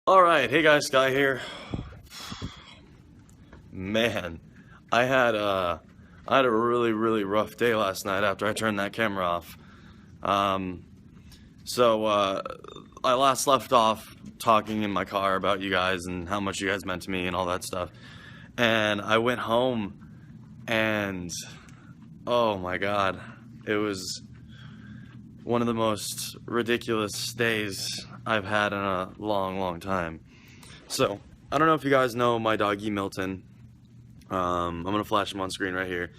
Alright, hey guys, Sky here. Man, I had I had a really rough day last night after I turned that camera off. Um, so I last left off talking in my car about you guys and how much you guys meant to me and all that stuff. And I went home and oh my God, it was one of the most ridiculous days I've had in a long time. So, I don't know if you guys know my doggy Milton. I'm gonna flash him on screen right here.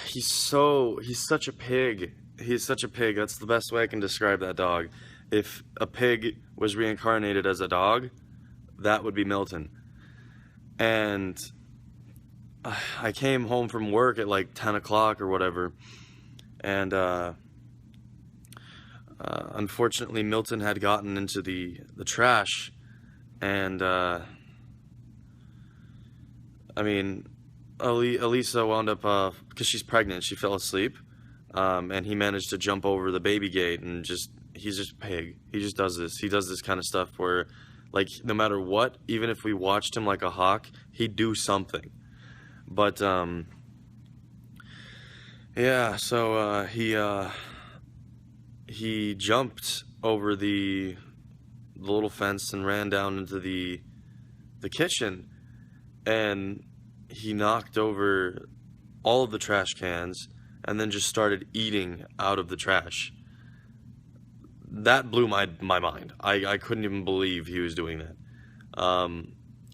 He's such a pig. He's such a pig. That's the best way I can describe that dog. If a pig was reincarnated as a dog, that would be Milton. And I came home from work at like 10 o'clock or whatever, and unfortunately Milton had gotten into the trash, and I mean, Elisa wound up, because she's pregnant, she fell asleep, and he managed to jump over the baby gate and he's just a pig. He just does this. He does this kind of stuff where, like, no matter what, even if we watched him like a hawk, he'd do something. But, yeah, so, he jumped over the little fence and ran down into the kitchen, and he knocked over all of the trash cans and then just started eating out of the trash. That blew my mind. I couldn't even believe he was doing that.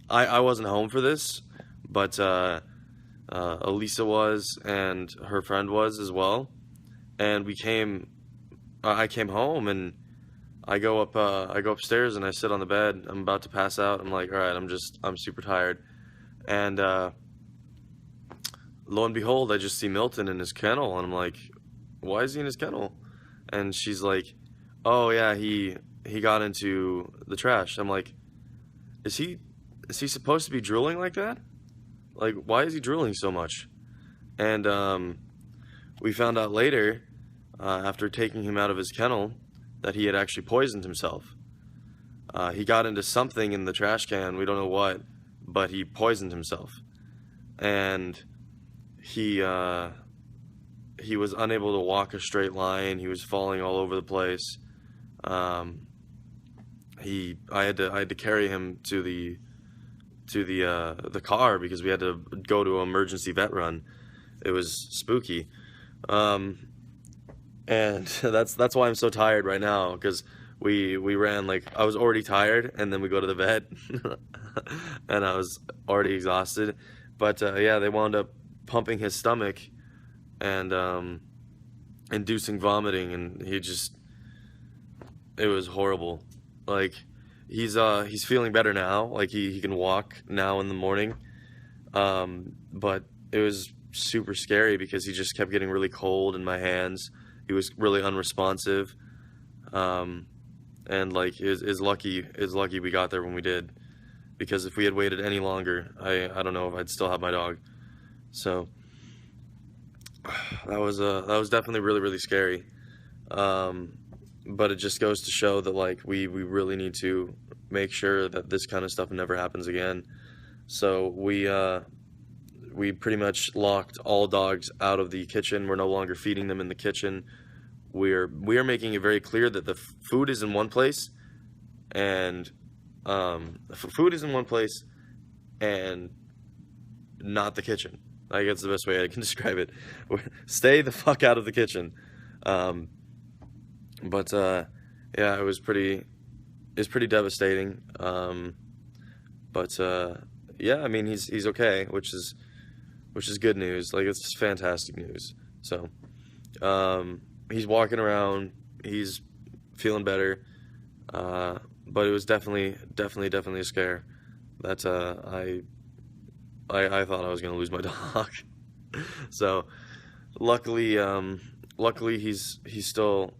I wasn't home for this, but Elisa was, and her friend was as well. And I came home, and I go upstairs and I sit on the bed. I'm about to pass out. I'm like, all right, I'm super tired. And lo and behold, I just see Milton in his kennel, and I'm like, why is he in his kennel? And she's like, oh yeah, he got into the trash. I'm like, is he supposed to be drooling like that? Like, why is he drooling so much? And we found out later, after taking him out of his kennel, that he had actually poisoned himself. He got into something in the trash can, we don't know what, but he poisoned himself. And he was unable to walk a straight line. He was falling all over the place. Um, I had to carry him to the car because we had to go to an emergency vet run. It was spooky. Um, and that's why I'm so tired right now, because we ran, like, I was already tired, and then we go to the vet and I was already exhausted. But yeah, they wound up pumping his stomach and inducing vomiting, and it was horrible. Like, he's feeling better now. Like, he can walk now in the morning. But it was super scary because he just kept getting really cold in my hands. He was really unresponsive. Um, and like, is lucky we got there when we did, because if we had waited any longer, I don't know if I'd still have my dog. So that was definitely really scary. Um, but it just goes to show that, like, we really need to make sure that this kind of stuff never happens again. So we pretty much locked all dogs out of the kitchen. We're no longer feeding them in the kitchen. We are making it very clear that the food is in one place, and food is in one place, and not the kitchen. I guess the best way I can describe it. Stay the fuck out of the kitchen. Um, but yeah, it's pretty devastating. But yeah, I mean, he's okay, which is good news. Like, it's fantastic news. So he's walking around. He's feeling better. But it was definitely a scare. That I thought I was gonna lose my dog. So luckily, luckily he's still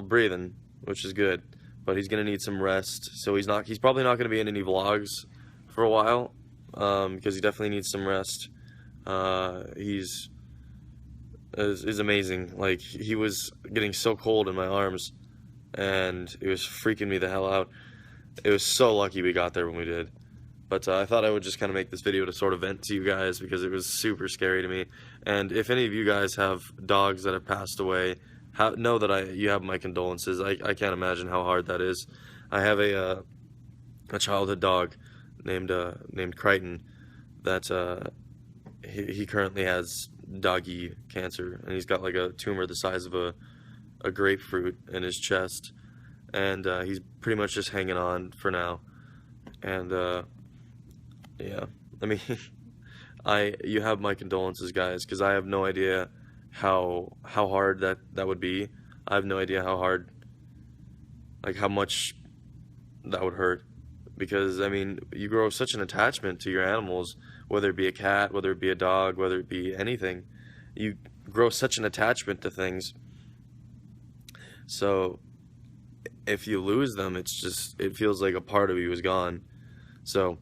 breathing, which is good. But he's gonna need some rest. So he's probably not gonna be in any vlogs for a while, because he definitely needs some rest. He's is amazing. Like, he was getting so cold in my arms. and it was freaking me the hell out. It was so lucky we got there when we did. But I thought I would just kind of make this video to sort of vent to you guys because it was super scary to me. And if any of you guys have dogs that have passed away, know that you have my condolences. I can't imagine how hard that is. I have a childhood dog named Crichton that he currently has doggy cancer, and he's got like a tumor the size of a grapefruit in his chest, and he's pretty much just hanging on for now. And yeah, I mean, you have my condolences, guys, because I have no idea how hard that would be. I have no idea how hard, like how much that would hurt, because I mean, you grow such an attachment to your animals, whether it be a cat, whether it be a dog, whether it be anything. You grow such an attachment to things. So if you lose them, it feels like a part of you is gone. So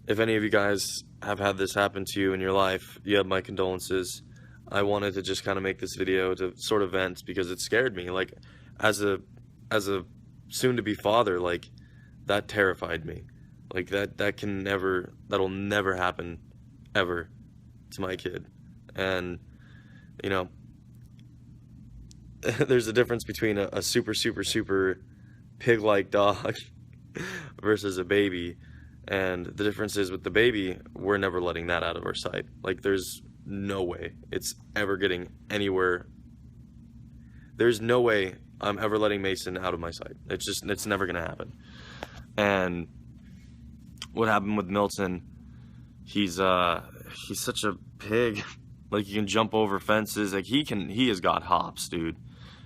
if any of you guys have had this happen to you in your life, you have my condolences. I wanted to just kind of make this video to sort of vent because it scared me. Like, as a soon-to-be father, like, that terrified me. Like, that'll never happen, ever, to my kid. And, you know, there's a difference between a super, super, super pig-like dog versus a baby. And the difference is, with the baby, we're never letting that out of our sight. Like, there's no way it's ever getting anywhere. There's no way I'm ever letting Mason out of my sight. It's never gonna happen. And what happened with Milton, he's such a pig. Like, he can jump over fences. Like, he has got hops, dude.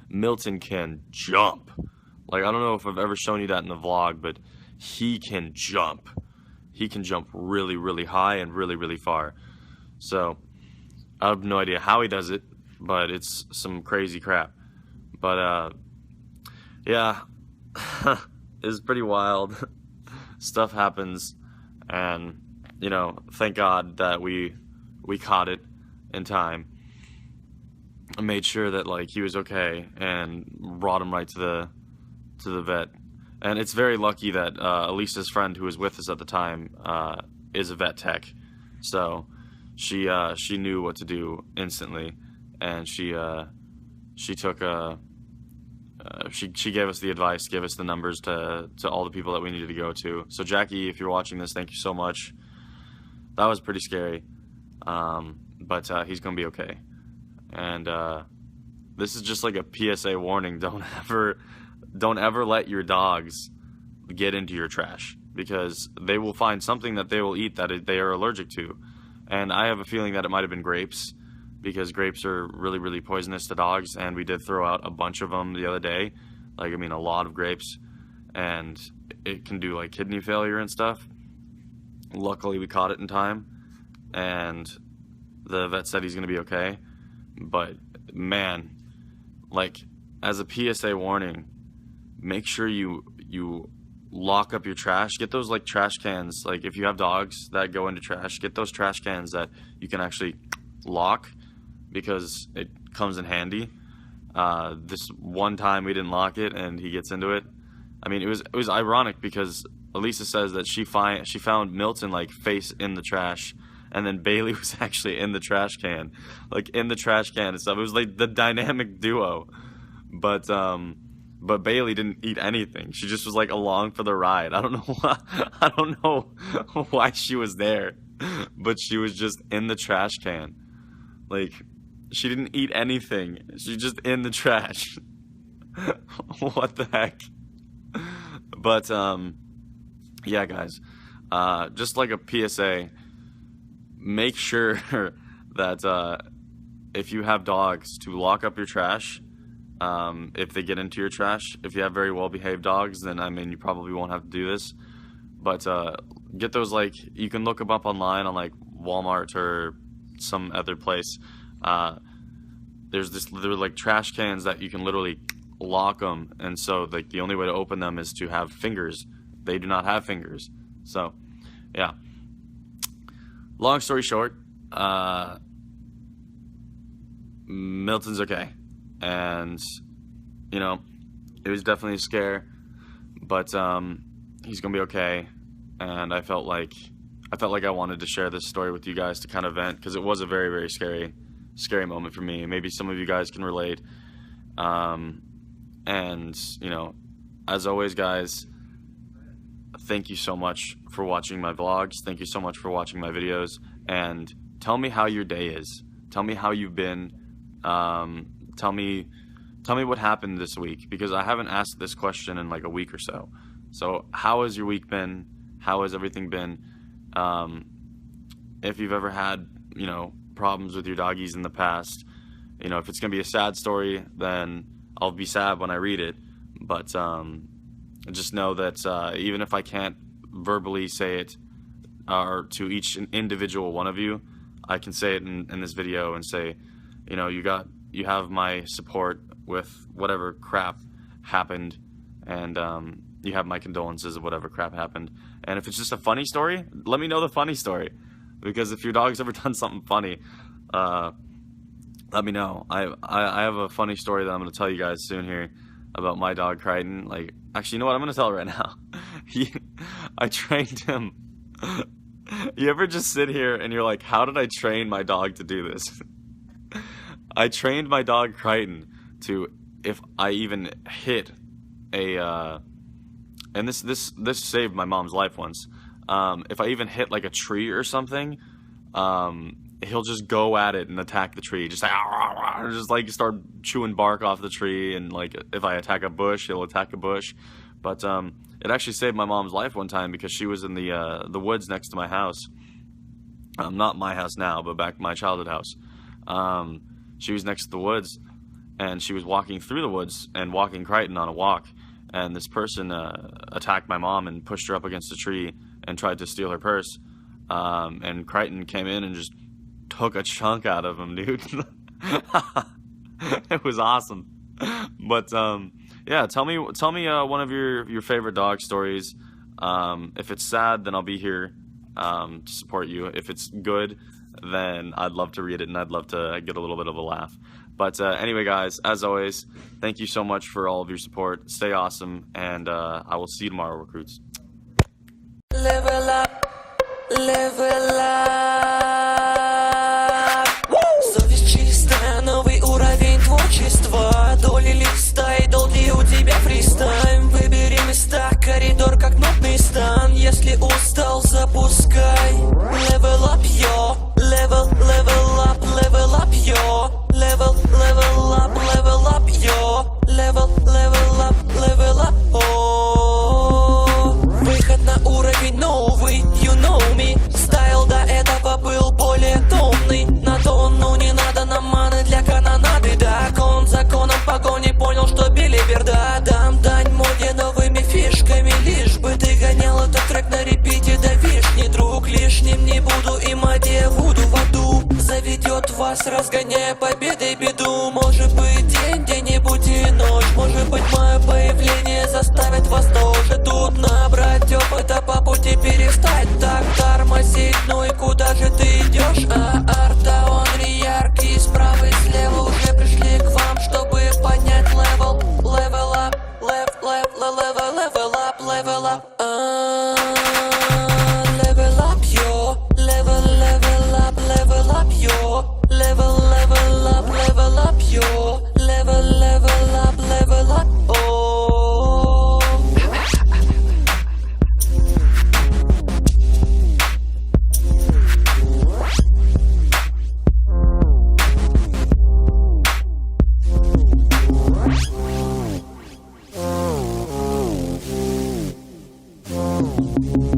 Milton can jump. Like, I don't know if I've ever shown you that in the vlog, but he can jump. He can jump really, really high and really, really far. So I have no idea how he does it, but it's some crazy crap. But yeah, it's pretty wild. Stuff happens, and you know, thank God that we caught it in time. I made sure that like he was okay and brought him right to the vet. And it's very lucky that Elisa's friend, who was with us at the time, is a vet tech. So she knew what to do instantly, and she took she gave us the advice, gave us the numbers to all the people that we needed to go to. So Jackie, if you're watching this, thank you so much. That was pretty scary, but he's gonna be okay. And this is just like a PSA warning: don't ever let your dogs get into your trash, because they will find something that they will eat that they are allergic to. And I have a feeling that it might have been grapes, because grapes are really, really poisonous to dogs, and we did throw out a bunch of them the other day. Like, I mean, a lot of grapes, and it can do like kidney failure and stuff. Luckily we caught it in time, and the vet said he's gonna be okay. But man, like, as a PSA warning, make sure you lock up your trash. Get those like trash cans, like if you have dogs that go into trash, get those trash cans that you can actually lock, because it comes in handy. This one time we didn't lock it and he gets into it. I mean, it was ironic, because Elisa says that she found Milton like face in the trash, and then Bailey was actually in the trash can, like in the trash can and stuff. It was like the dynamic duo. But Bailey didn't eat anything. She just was like along for the ride. I don't know why, I don't know why she was there, but she was just in the trash can. Like, she didn't eat anything. She's just in the trash. What the heck? But yeah, guys, just like a PSA, make sure that if you have dogs, to lock up your trash. If they get into your trash. If you have very well-behaved dogs, then I mean, you probably won't have to do this. But get those, like, you can look them up online on like Walmart or some other place. They're like trash cans that you can literally lock them, and so like the only way to open them is to have fingers. They do not have fingers. So yeah, long story short, Milton's okay. And you know, it was definitely a scare, but he's gonna be okay. And I felt like I wanted to share this story with you guys to kind of vent, because it was a very, very scary moment for me. Maybe some of you guys can relate. And you know, as always, guys, thank you so much for watching my vlogs. Thank you so much for watching my videos. And tell me how your day is. Tell me how you've been. Tell me what happened this week, because I haven't asked this question in like a week or so. So how has your week been? How has everything been? If you've ever had, you know, problems with your doggies in the past, you know, if it's gonna be a sad story, then I'll be sad when I read it. But just know that even if I can't verbally say it or to each individual one of you, I can say it in this video and say, you know, you have my support with whatever crap happened, and you have my condolences of whatever crap happened. And if it's just a funny story, let me know the funny story, because if your dog's ever done something funny, let me know. I have a funny story that I'm going to tell you guys soon here about my dog Crichton. Like, actually, you know what? I'm going to tell it right now. I trained him. You ever just sit here and you're like, how did I train my dog to do this? I trained my dog Crichton to, if I even hit a, and this saved my mom's life once. If I even hit like a tree or something, he'll just go at it and attack the tree, just like start chewing bark off the tree. And like if I attack a bush, he'll attack a bush. But it actually saved my mom's life one time, because she was in the woods next to my house. Not my house now, but back my childhood house. She was next to the woods, and she was walking through the woods and walking Crichton on a walk. And this person attacked my mom and pushed her up against a tree and tried to steal her purse. And Crichton came in and just took a chunk out of him, dude. It was awesome. But yeah, tell me one of your favorite dog stories. If it's sad, then I'll be here to support you. If it's good, then I'd love to read it, and I'd love to get a little bit of a laugh. But anyway, guys, as always, thank you so much for all of your support. Stay awesome, and I will see you tomorrow, recruits. Level up, level up. Совесть чистая, новый уровень творчества. Доли листа и долгий у тебя фристайм. Выбери места, коридор как нотный стан. Если устал, запускай. Level up, yo. Level up, yo. Level up, yo. Level up, oh. Выход на уровень новый, you know me. Стайл до этого был более томный. На тонну не надо нам маны для канонады. Да, кон законом погони понял, что билиберда. Дам дань моде новыми фишками, лишь бы ты гонял этот трек на репите до вишни. Друг, лишним не буду, и моде буду в аду. Заведет вас, разгоняя победой беду. Может быть день, где-нибудь и ночь. Может быть мое появление заставит вас тоже тут набрать опыта, по пути перестать так тормозить. Ну и куда же ты идешь? Арта, он яркий, справа и слева уже пришли к вам, чтобы поднять левел. Level up, level up. Level up, yo. Level up, yo. Level up, yo. Level up, oh. Oh.